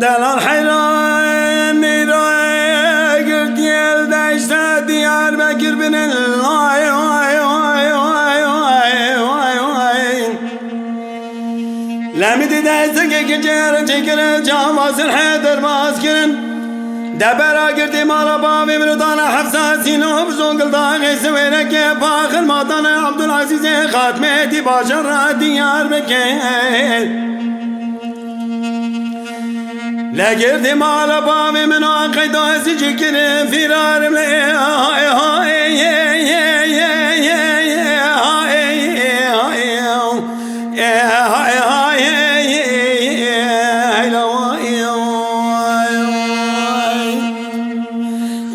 دلال حیران نیروی گرتیل داشته دیار بکر بنن وای وای وای وای وای وای وای لمیدی دسته که جهر چکره جامازن حیدر باز کرن دبرا گرتی مالا بابی مردان حفظاتی نوب زنگل داغی سویره که باخر مادان عبدالعزیز خاتمه باشر را دیار بکن لگرتی مالا بابی من آقای دازی چکره فرارم لی های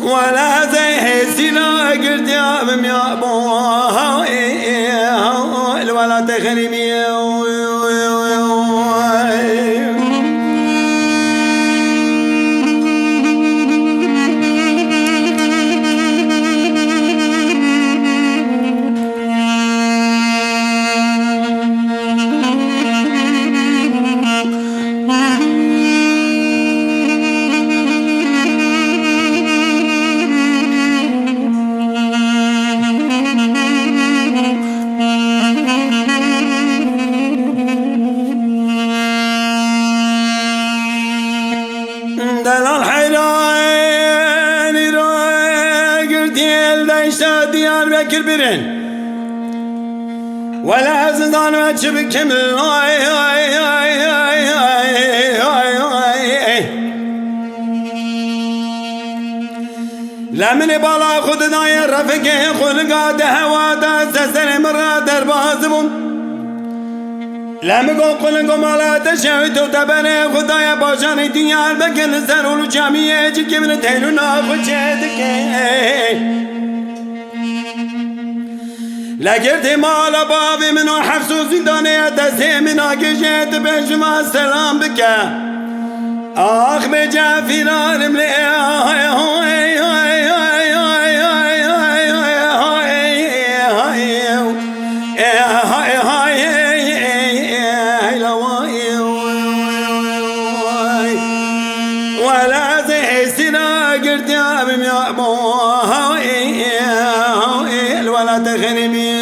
ولا زي سينا قلت يا بم يا ابو ولا تخربي دلال حیرانی رو گرتیل داشته دیار بکر برن ولا زندان و چه بکمل لمن بالا خود دای رفقه خلقات هوا دا سسر مرا در بازمون لمگو قلنگو مالا تشوی تو تبره خدای باشانی دیار بکن سرولو جمعیه چی که من تیلو ناخوچه دکه لگرد مالا بابی منو حفظو زندانه دسته من آگشه تبش ما سلام بکه آخ بجا فرارم لی ولا زي سنا قلت يا بم يا ابو ولا تخربي